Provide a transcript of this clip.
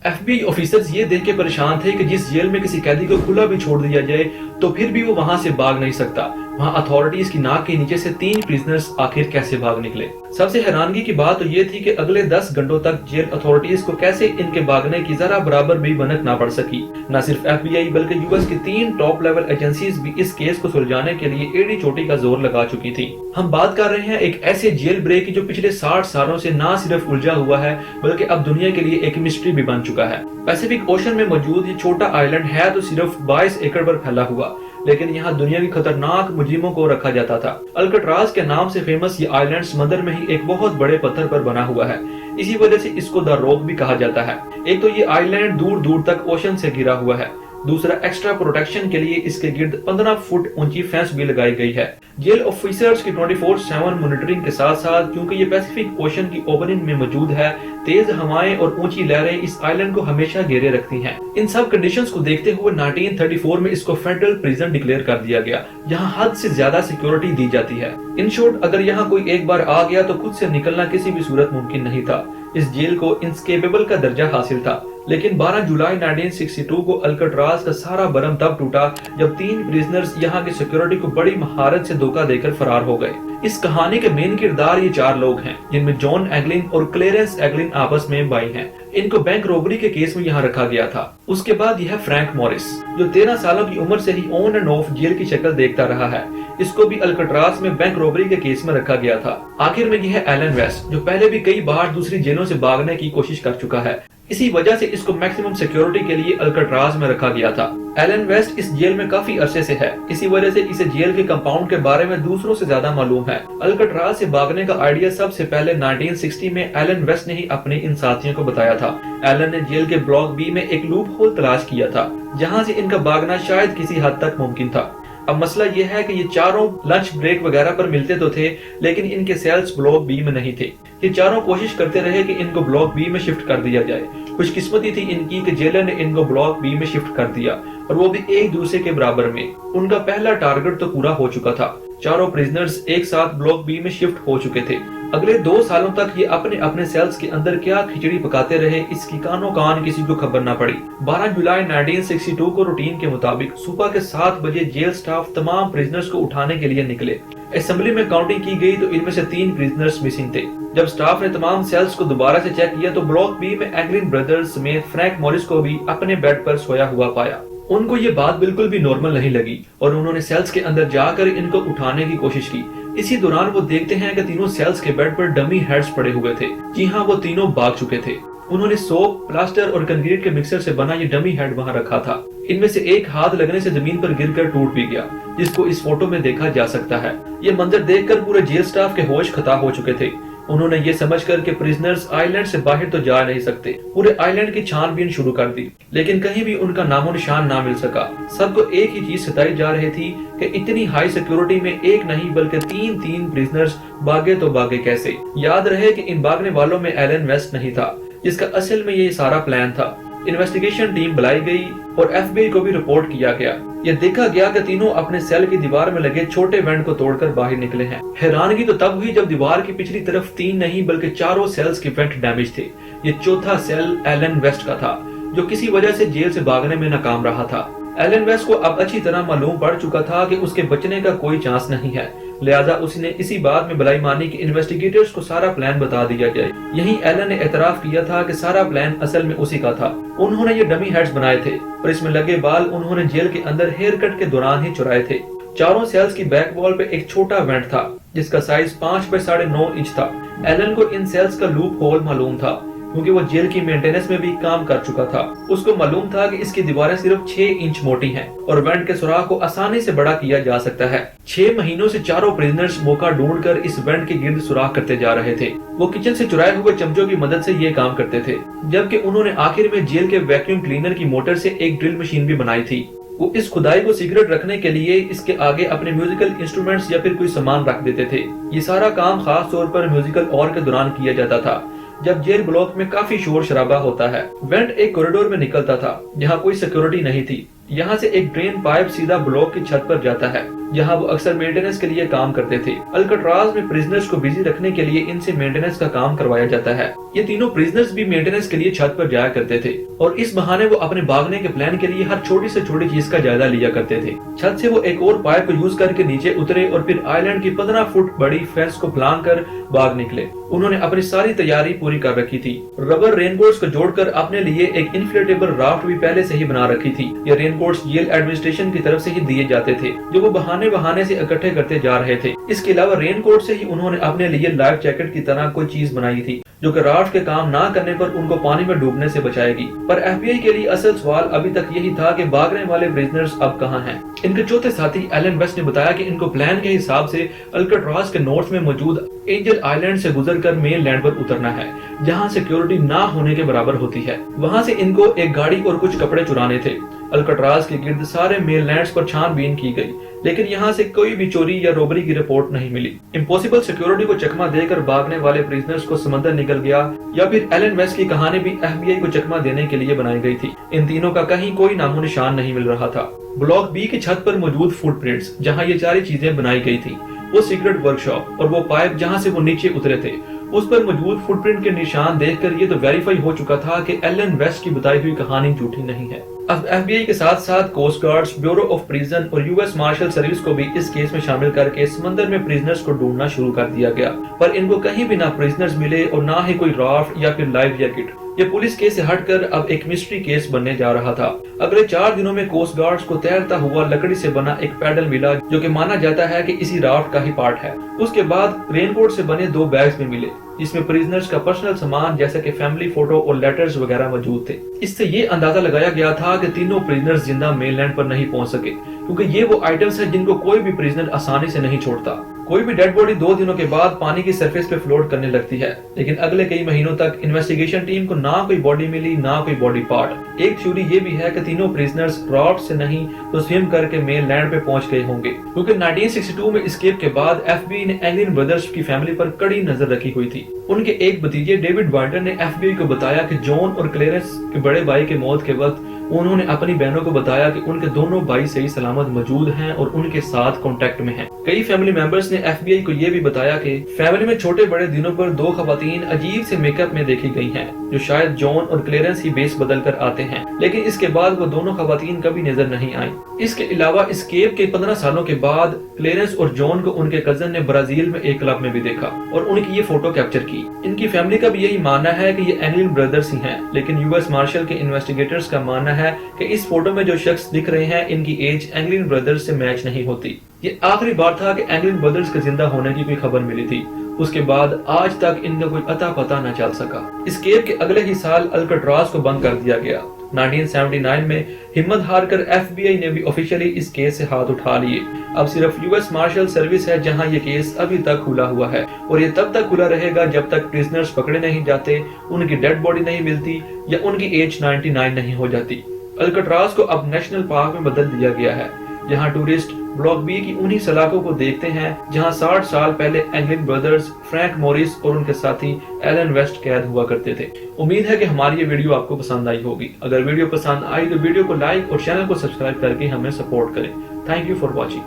FBI officers ये देख के परेशान थे कि जिस जेल में किसी कैदी को खुला भी छोड़ दिया जाए तो फिर भी वो वहां से भाग नहीं सकता, वहां अथॉरिटीज की नाक के नीचे से 3 प्रिजनर्स आखिर कैसे भाग निकले। सबसे हैरानगी की बात तो ये थी कि अगले 10 घंटों तक जेल अथॉरिटीज को कैसे इनके भागने की जरा बराबर भी भनक ना पड़ सकी। न सिर्फ एफबीआई बल्कि यूएस की 3 टॉप लेवल एजेंसीज भी इस केस को सुलझाने के लिए एड़ी चोटी का जोर लगा चुकी थी। हम बात कर रहे हैं एक ऐसे जेल ब्रेक की जो पिछले 60 सालों से न सिर्फ उलझा हुआ है बल्कि अब दुनिया के लिए एक मिस्ट्री भी बन चुका है। पैसिफिक ओशन में मौजूद ये छोटा आइलैंड है तो सिर्फ 22 एकड़ पर फैला हुआ, लेकिन यहाँ दुनिया की खतरनाक मुजरिमों को रखा जाता था। अल्काट्राज के नाम से फेमस ये आइलैंड समंदर में ही एक बहुत बड़े पत्थर पर बना हुआ है, इसी वजह से इसको द रॉक भी कहा जाता है। एक तो ये आइलैंड दूर दूर तक ओशन से घिरा हुआ है, दूसरा एक्स्ट्रा प्रोटेक्शन के लिए इसके गिर्द 15 फुट ऊंची फेंस भी लगाई गई है। जेल ऑफिसर्स की 24/7 मॉनिटरिंग के साथ साथ क्योंकि ये पैसिफिक ओशन की ओपनिंग में मौजूद है, तेज हवाएं और ऊंची लहरें इस आइलैंड को हमेशा घेरे रखती हैं। इन सब कंडीशंस को देखते हुए 1934 में इसको फेडरल प्रिजन डिक्लेयर कर दिया गया। यहाँ हद से ज्यादा सिक्योरिटी दी जाती है। इन शॉर्ट, अगर यहाँ कोई एक बार आ गया तो खुद से निकलना किसी भी सूरत मुमकिन नहीं था। इस जेल को इनस्केपेबल का दर्जा हासिल था। लेकिन 12 जुलाई 1962 को अल्काट्राज का सारा भरम तब टूटा जब 3 प्रिजनर्स यहाँ की सिक्योरिटी को बड़ी महारत से धोखा देकर फरार हो गए। इस कहानी के मेन किरदार ये 4 लोग हैं, जिनमें जॉन एगलिन और क्लेरेंस एगलिन आपस में भाई हैं। इनको बैंक रॉबरी के केस में यहाँ रखा गया था। उसके बाद यह फ्रैंक मॉरिस, जो 13 सालों की उम्र से ही ऑन एंड ऑफ जेल की शक्ल देखता रहा है। इसको भी अल्काट्राज में बैंक रॉबरी के केस में रखा गया था। आखिर में यह एलन वेस्ट, जो पहले भी कई बार दूसरी जेलों से भागने की कोशिश कर चुका है। इसी वजह से इसको मैक्सिमम सिक्योरिटी के लिए अल्काट्राज में रखा गया था। एलन वेस्ट इस जेल में काफी अरसे से है, इसी वजह से इसे जेल के कंपाउंड के बारे में दूसरों से ज्यादा मालूम है। अल्काट्राज से भागने का आइडिया सबसे पहले 1960 में एलन वेस्ट ने ही अपने इन साथियों को बताया था। एलन ने जेल के ब्लॉक बी में एक लूप होल तलाश किया था, जहां से इनका भागना शायद किसी हद तक मुमकिन था। अब मसला ये है कि ये चारों लंच ब्रेक वगैरह पर मिलते तो थे, लेकिन इनके सेल्स ब्लॉक बी में नहीं थे। ये चारों कोशिश करते रहे कि इनको ब्लॉक बी में शिफ्ट कर दिया जाए। खुशकिस्मती थी इनकी कि जेलर ने इनको ब्लॉक बी में शिफ्ट कर दिया, और वो भी एक दूसरे के बराबर में। उनका पहला टारगेट तो पूरा हो चुका था। चारों प्रिजनर्स एक साथ ब्लॉक बी में शिफ्ट हो चुके थे। अगले 2 सालों तक ये अपने अपने सेल्स के अंदर क्या खिचड़ी पकाते रहे, इसकी कानो कान किसी को खबर न पड़ी। 12 जुलाई 1962 को रूटीन के मुताबिक सुबह के 7 बजे जेल स्टाफ तमाम प्रिजनर्स को उठाने के लिए निकले। असेंबली में काउंटिंग की गई तो इनमें से 3 प्रिजनर्स मिसिंग थे। जब स्टाफ ने तमाम सेल्स को दोबारा से चेक किया तो ब्लॉक बी में एगलिन ब्रदर्स समेत फ्रैंक मॉरिस को भी अपने बेड पर सोया हुआ पाया। उनको ये बात बिल्कुल भी नॉर्मल नहीं लगी और उन्होंने सेल्स के अंदर जाकर इनको उठाने की कोशिश की। इसी दौरान वो देखते हैं कि तीनों सेल्स के बेड पर डमी हेड्स पड़े हुए थे। जी हाँ, वो तीनों भाग चुके थे। उन्होंने सोप, प्लास्टर और कंक्रीट के मिक्सर से बना ये डमी हेड वहाँ रखा था। इनमें से एक हाथ लगने से जमीन पर गिरकर टूट भी गया, जिसको इस फोटो में देखा जा सकता है। ये मंजर देखकर पूरे जेल स्टाफ के होश खता हो चुके थे। उन्होंने ये समझकर कि प्रिजनर्स आइलैंड से बाहर तो जा नहीं सकते, पूरे आइलैंड की छानबीन शुरू कर दी, लेकिन कहीं भी उनका नामो निशान ना मिल सका। सबको एक ही चीज सताई जा रही थी कि इतनी हाई सिक्योरिटी में एक नहीं बल्कि 3 प्रिजनर्स भागे तो भागे कैसे। याद रहे कि इन भागने वालों में एलन वेस्ट नहीं था, जिसका असल में ये सारा प्लान था। इन्वेस्टिगेशन टीम बुलाई गई और एफबीआई को भी रिपोर्ट किया गया। ये देखा गया कि तीनों अपने सेल की दीवार में लगे छोटे वेंट को तोड़कर बाहर निकले हैं। हैरानगी तो तब हुई जब दीवार की पिछली तरफ 3 नहीं बल्कि चारों सेल्स के वेंट डैमेज थे। ये चौथा सेल एलन वेस्ट का था, जो किसी वजह से जेल से भागने में नाकाम रहा था। एलन वेस्ट को अब अच्छी तरह मालूम पड़ चुका था कि उसके बचने का कोई चांस नहीं है, लिहाजा उसने इसी बात में भलाई मानी कि इन्वेस्टिगेटर्स को सारा प्लान बता दिया जाए। यही एलन ने एतराफ किया था कि सारा प्लान असल में उसी का था। उन्होंने ये डमी हेड्स बनाए थे और इसमें लगे बाल उन्होंने जेल के अंदर हेयर कट के दौरान ही चुराए थे। चारों सेल्स की बैक वॉल पे एक छोटा वेंट था, जिसका साइज 5 बाय 9.5 इंच था। एलन को इन सेल्स का लूप होल मालूम था, क्योंकि वो जेल की मेंटेनेंस में भी काम कर चुका था। उसको मालूम था कि इसकी दीवारें सिर्फ 6 इंच मोटी हैं और वेंट के सुराख को आसानी से बड़ा किया जा सकता है। 6 महीनों से चारों प्रिजनर्स मौका ढूंढकर इस वेंट के गिर्द सुराख करते जा रहे थे। वो किचन से चुराए हुए चमचों की मदद से ये काम करते थे, जबकि उन्होंने आखिर में जेल के वैक्यूम क्लीनर की मोटर से एक ड्रिल मशीन भी बनाई थी। वो इस खुदाई को सीक्रेट रखने के लिए इसके आगे अपने म्यूजिकल इंस्ट्रूमेंट्स या फिर कोई सामान रख देते थे। ये सारा काम खास तौर पर म्यूजिकल ऑवर के दौरान किया जाता था, जब जेल ब्लॉक में काफी शोर शराबा होता है। वेंट एक कॉरिडोर में निकलता था, जहाँ कोई सिक्योरिटी नहीं थी। यहाँ से एक ड्रेन पाइप सीधा ब्लॉक की छत पर जाता है, जहां वो अक्सर मेंटेनेंस के लिए काम करते थे। अल्काट्राज में प्रिजनर्स को बिजी रखने के लिए इनसे मेंटेनेंस का काम करवाया जाता है। ये तीनों प्रिजनर्स भी मेंटेनेंस के लिए छत पर जाया करते थे और इस बहाने वो अपने भागने के प्लान के लिए हर छोटी से छोटी चीज का जायजा लिया करते थे। छत से वो एक और पाइप को यूज करके नीचे उतरे और फिर आइलैंड की 15 फुट बड़ी फेंस को फलांग कर भाग निकले। उन्होंने अपनी सारी तैयारी पूरी कर रखी थी। रबर रेनकोट्स को जोड़कर अपने लिए एक इन्फ्लेटेबल राफ्ट भी पहले से ही बना रखी थी। ये रेनकोट्स जेल एडमिनिस्ट्रेशन की तरफ से ही दिए जाते थे, जो वो बहाने बहाने से इकट्ठे करते जा रहे थे। इसके अलावा रेनकोट से ही उन्होंने अपने लिए लाइफ जैकेट की तरह कोई चीज बनाई थी, जो कि राफ्ट के काम ना करने पर उनको पानी में डूबने से बचाएगी। पर एफबीआई के लिए असल सवाल अभी तक यही था कि भागने वाले प्रिजनर्स अब कहां हैं। इनके चौथे साथी एलन वेस्ट ने बताया कि इनको प्लान के हिसाब से अल्काट्राज के नॉर्थ में मौजूद एंजल आइलैंड से गुजरकर मेन लैंड पर उतरना है, जहां सिक्योरिटी ना होने के बराबर होती है। वहां से इनको एक गाड़ी और कुछ कपड़े चुराने थे। अल्काट्राज के गिर्द सारे मेन लैंड्स पर छानबीन की गई, लेकिन यहाँ से कोई भी चोरी या रोबरी की रिपोर्ट नहीं मिली। इम्पॉसिबल सिक्योरिटी को चकमा देकर भागने वाले प्रिजनर्स को समंदर निकल गया, या फिर एलन वेस्ट की कहानी भी एफबीआई को चकमा देने के लिए बनाई गई थी। इन तीनों का कहीं कोई नामो निशान नहीं मिल रहा था। ब्लॉक बी की छत पर मौजूद फुटप्रिंट्स, जहाँ ये सारी चीजें बनाई गई थी, वो सीक्रेट वर्कशॉप और वो पाइप जहाँ से वो नीचे उतरे थे, उस पर मौजूद फुटप्रिंट के निशान देखकर ये तो वेरीफाई हो चुका था कि एलन वेस्ट की बताई हुई कहानी झूठी नहीं है। अब एफबीआई के साथ साथ coast guards, bureau of prison और यूएस मार्शल सर्विस को भी इस केस में शामिल करके समंदर में प्रिजनर्स को ढूंढना शुरू कर दिया गया, पर इनको कहीं भी ना प्रिजनर्स मिले और ना ही कोई राफ्ट या फिर लाइफ जैकेट। ये पुलिस केस से हटकर अब एक मिस्ट्री केस बनने जा रहा था। अगले 4 दिनों में कोस्ट गार्ड्स को तैरता हुआ लकड़ी से बना एक पैडल मिला, जो कि माना जाता है कि इसी राफ्ट का ही पार्ट है। उसके बाद रेनकोट से बने 2 बैग्स भी मिले, जिसमें प्रिजनर्स का पर्सनल सामान जैसे कि फैमिली फोटो और लेटर्स वगैरह मौजूद थे। इससे ये अंदाजा लगाया गया था कि तीनों प्रिजनर्स जिंदा मेनलैंड पर नहीं पहुंच सके, क्योंकि ये वो आइटम्स हैं जिनको कोई भी प्रिजनर आसानी से नहीं छोड़ता। कोई भी डेड बॉडी 2 दिनों के बाद पानी की सरफेस पे फ्लोट करने लगती है, लेकिन अगले कई महीनों तक इन्वेस्टिगेशन टीम को ना कोई बॉडी मिली, ना कोई बॉडी पार्ट। एक थ्योरी ये भी है कि तीनों प्रिजनर्स राफ्ट से नहीं तो स्विम करके मेन लैंड पे पहुंच गए होंगे, क्योंकि 1962 में एस्केप के बाद एफबीआई ने एंगलिन ब्रदर्स की फैमिली पर कड़ी नजर रखी हुई थी। उनके एक भतीजे डेविड वाइटर ने एफबीआई को बताया कि जॉन और क्लेरेंस के बड़े भाई के मौत के वक्त उन्होंने अपनी बहनों को बताया कि उनके दोनों भाई सही सलामत मौजूद हैं और उनके साथ कांटेक्ट में हैं। कई फैमिली मेंबर्स ने एफबीआई को यह भी बताया कि फैमिली में छोटे बड़े दिनों पर 2 खवातीन अजीब से मेकअप में देखी गई हैं, जो शायद जॉन और क्लेरेंस ही बेस बदल कर आते हैं, लेकिन इसके बाद वो दोनों खवातीन कभी नजर नहीं आई। इसके अलावा एस्केप के 15 सालों के बाद क्लेरेंस और जॉन को उनके कजन ने ब्राजील में एक क्लब में भी देखा और उनकी ये फोटो कैप्चर की। इनकी फैमिली का भी यही मानना है कि ये एंगलिन ब्रदर्स ही हैं, लेकिन यूएस मार्शल के इन्वेस्टिगेटर्स का मानना है कि इस फोटो में जो शख्स दिख रहे हैं, इनकी एज एंगलिन ब्रदर्स से मैच नहीं होती। ये आखिरी बार था कि एंगलिन ब्रदर्स के जिंदा होने की कोई खबर मिली थी। उसके बाद आज तक इनका कोई अता पता न चल सका। एस्केप के अगले ही साल अल्काट्राज को बंद कर दिया गया। 1979 में हिम्मत हारकर एफबीआई ने भी ऑफिशियली इस केस से हाथ उठा लिए। अब सिर्फ यूएस मार्शल सर्विस है जहां ये केस अभी तक खुला हुआ है, और ये तब तक खुला रहेगा जब तक प्रिजनर्स पकड़े नहीं जाते, उनकी डेड बॉडी नहीं मिलती या उनकी एज 99 नहीं हो जाती। अल्काट्राज को अब नेशनल पार्क में बदल दिया गया है, जहां टूरिस्ट ब्लॉक बी की उन्हीं सलाखों को देखते हैं जहां 60 साल पहले एंगलिन ब्रदर्स, फ्रैंक मॉरिस और उनके साथी एलन वेस्ट कैद हुआ करते थे। उम्मीद है कि हमारी ये वीडियो आपको पसंद आई होगी। अगर वीडियो पसंद आई तो वीडियो को लाइक और चैनल को सब्सक्राइब करके हमें सपोर्ट करें। Thank you for watching.